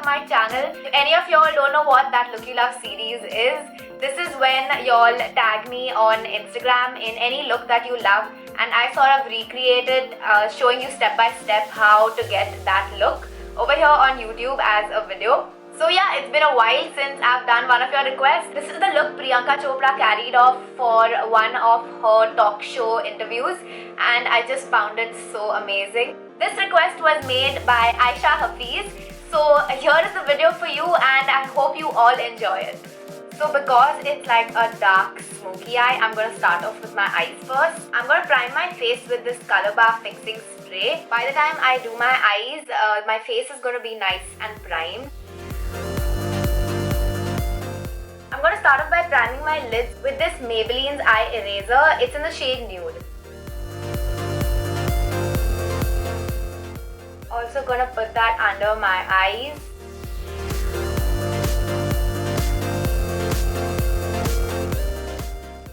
to my channel. If any of y'all don't know what that Look You Love series is, this is when y'all tag me on Instagram in any look that you love, and I sort of recreated showing you step by step how to get that look over here on YouTube as a video. So yeah, it's been a while since I've done one of your requests. This is the look Priyanka Chopra carried off for one of her talk show interviews, and I just found it so amazing. This request was made by Aisha. So here is the video for you, and I hope you all enjoy it. So because it's like a dark smoky eye, I'm going to start off with my eyes first. I'm going to prime my face with this Colourbar fixing spray. By the time I do my eyes, my face is going to be nice and primed. I'm going to start off by priming my lids with this Maybelline's eye eraser. It's in the shade Nude. Also going to put that under my eyes.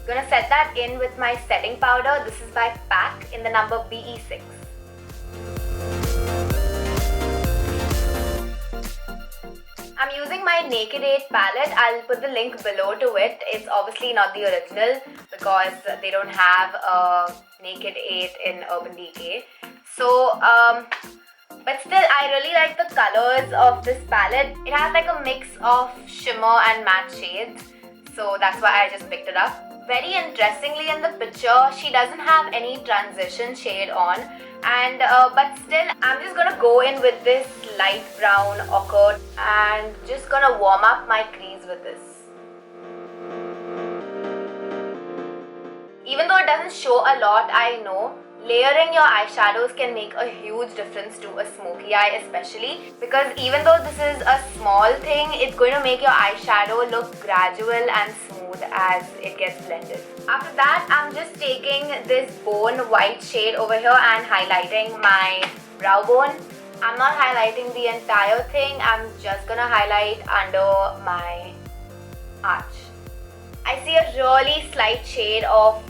Gonna set that in with my setting powder. This is by PAC in the number BE6. I'm using my Naked 8 palette. I'll put the link below to it. It's obviously not the original because they don't have a Naked 8 in Urban Decay. So, but still, I really like the colors of this palette. It has like a mix of shimmer and matte shades. So that's why I just picked it up. Very interestingly, in the picture, she doesn't have any transition shade on, and but still, I'm just gonna go in with this light brown ochre and just gonna warm up my crease with this. Even though it doesn't show a lot, I know layering your eyeshadows can make a huge difference to a smoky eye, especially because even though this is a small thing, it's going to make your eyeshadow look gradual and smooth as it gets blended. After that, I'm just taking this bone white shade over here and highlighting my brow bone. I'm not highlighting the entire thing, I'm just gonna highlight under my arch. I see a really slight shade of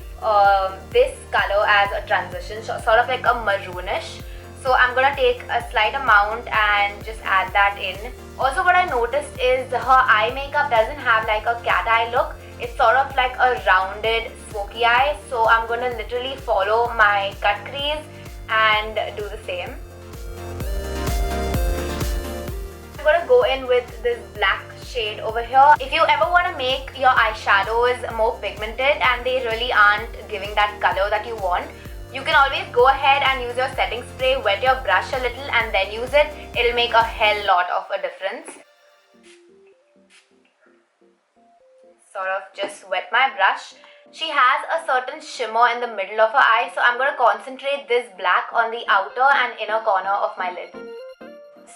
this color as a transition, sort of like a maroonish. So I'm gonna take a slight amount and just add that in. Also, what I noticed is her eye makeup doesn't have like a cat eye look. It's sort of like a rounded smoky eye. So I'm gonna literally follow my cut crease and do the same. I'm gonna go in with this black shade over here. If you ever want to make your eyeshadows more pigmented and they really aren't giving that color that you want, you can always go ahead and use your setting spray, wet your brush a little and then use it. It'll make a hell lot of a difference. Sort of just wet my brush. She has a certain shimmer in the middle of her eye, so I'm going to concentrate this black on the outer and inner corner of my lid.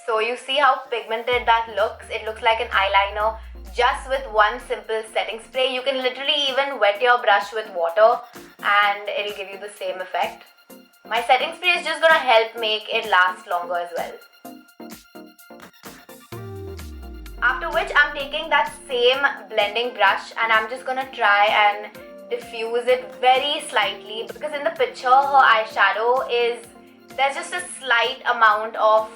So you see how pigmented that looks. It looks like an eyeliner just with one simple setting spray. You can literally even wet your brush with water and it'll give you the same effect. My setting spray is just gonna help make it last longer as well. After which I'm taking that same blending brush and I'm just gonna try and diffuse it very slightly, because in the picture her eyeshadow there's just a slight amount of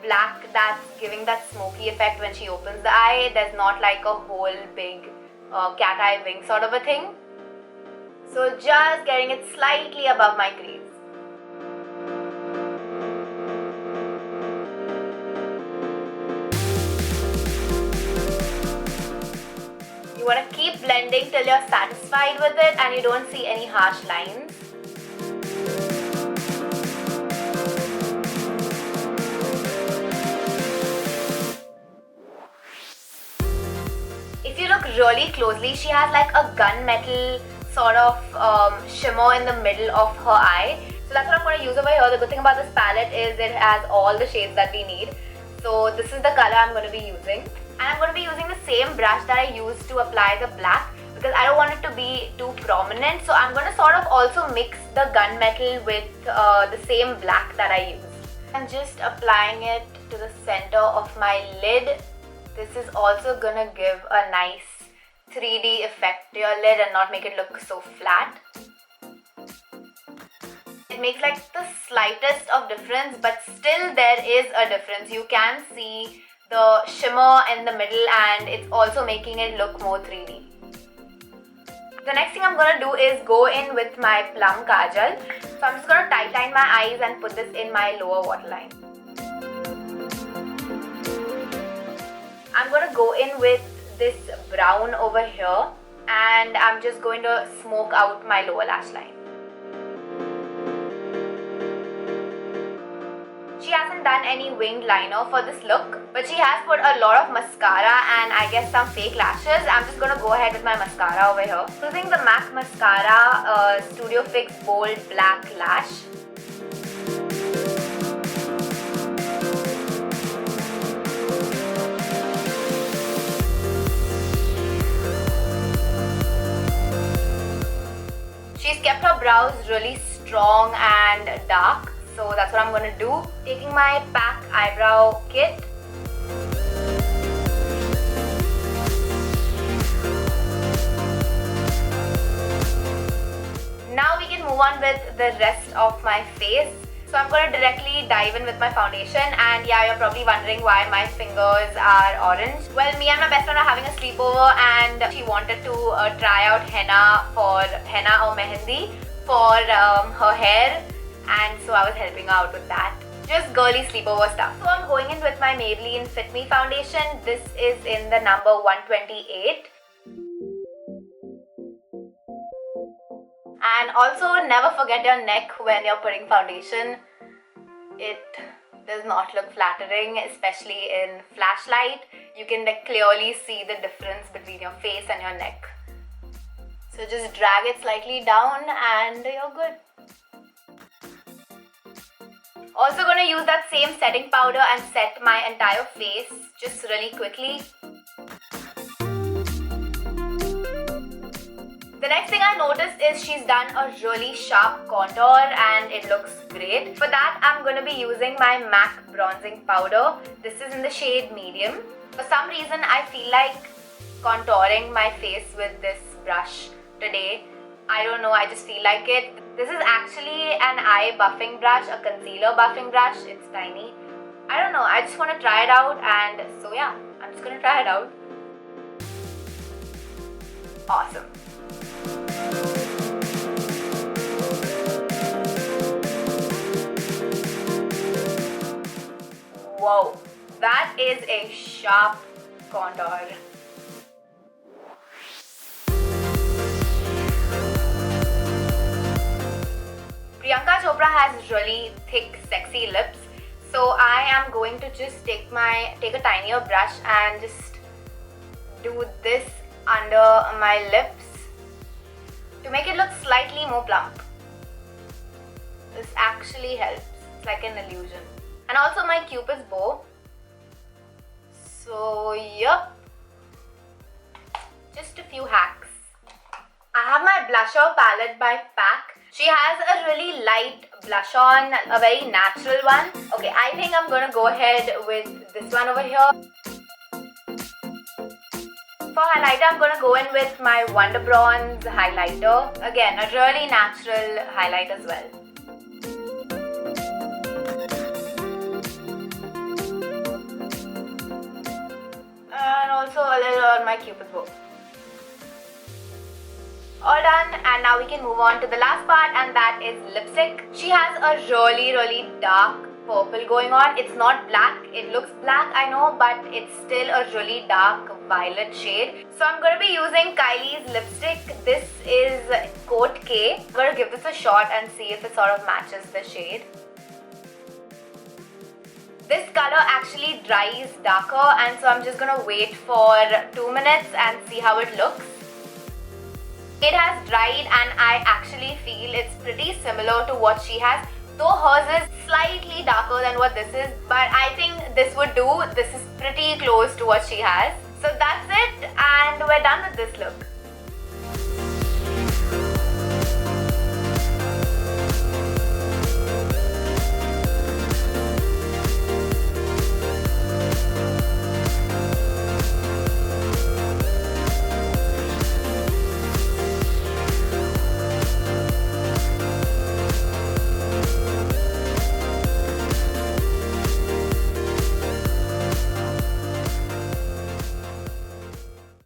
black that's giving that smoky effect when she opens the eye. There's not like a whole big cat eye wing sort of a thing. So just getting it slightly above my crease. You want to keep blending till you're satisfied with it and you don't see any harsh lines. If you look really closely, she has like a gunmetal sort of shimmer in the middle of her eye. So that's what I'm going to use over here. The good thing about this palette is it has all the shades that we need. So this is the color I'm going to be using. And I'm going to be using the same brush that I used to apply the black because I don't want it to be too prominent. So I'm going to sort of also mix the gunmetal with the same black that I used. I'm just applying it to the center of my lid. This is also gonna give a nice 3D effect to your lid and not make it look so flat. It makes like the slightest of difference, but still there is a difference. You can see the shimmer in the middle, and it's also making it look more 3D. The next thing I'm gonna do is go in with my plum kajal. So I'm just gonna tightline my eyes and put this in my lower waterline. I'm gonna go in with this brown over here, and I'm just going to smoke out my lower lash line. She hasn't done any winged liner for this look, but she has put a lot of mascara and I guess some fake lashes. I'm just gonna go ahead with my mascara over here. Using the MAC Mascara Studio Fix Bold Black Lash. She's kept her brows really strong and dark. So that's what I'm going to do. Taking my PAC eyebrow kit. Now we can move on with the rest of my face. So I'm going to directly dive in with my foundation, and yeah, you're probably wondering why my fingers are orange. Well, me and my best friend are having a sleepover and she wanted to try out henna or mehendi for her hair. And so I was helping her out with that. Just girly sleepover stuff. So I'm going in with my Maybelline Fit Me foundation. This is in the number 128. And also never forget your neck when you're putting foundation. It does not look flattering, especially in flashlight. You can clearly see the difference between your face and your neck. So just drag it slightly down and you're good. Also gonna use that same setting powder and set my entire face just really quickly. The next thing I noticed is she's done a really sharp contour and it looks great. For that, I'm gonna be using my MAC bronzing powder. This is in the shade medium. For some reason, I feel like contouring my face with this brush today. I don't know, I just feel like it. This is actually an eye buffing brush, a concealer buffing brush. It's tiny. I don't know, I just want to try it out, and so yeah, I'm just going to try it out. Awesome. Whoa, that is a sharp contour. Priyanka Chopra has really thick, sexy lips, so I am going to just take a tinier brush and just do this under my lips to make it look slightly more plump. This actually helps. It's like an illusion. And also my Cupid's bow. So yup, just a few hacks. I have my blusher palette by PAC. She has a really light blush on, a very natural one. Okay, I think I'm gonna go ahead with this one over here. For highlighter, I'm gonna go in with my Wonder Bronze highlighter. Again, a really natural highlight as well. And also a little on my Cupid's bow. All done, and now we can move on to the last part, and that is lipstick. She has a really dark purple going on. It's not black, it looks black, I know, but it's still a really dark violet shade. So I'm going to be using KYLIE's lipstick. This is KOURT K. I'm going to give this a shot and see if it sort of matches the shade. This color actually dries darker, and so I'm just going to wait for 2 minutes and see how it looks. It has dried and I actually feel it's pretty similar to what she has, though hers is slightly darker than what this is, but I think this would do. This is pretty close to what she has. So that's it, and we're done with this look.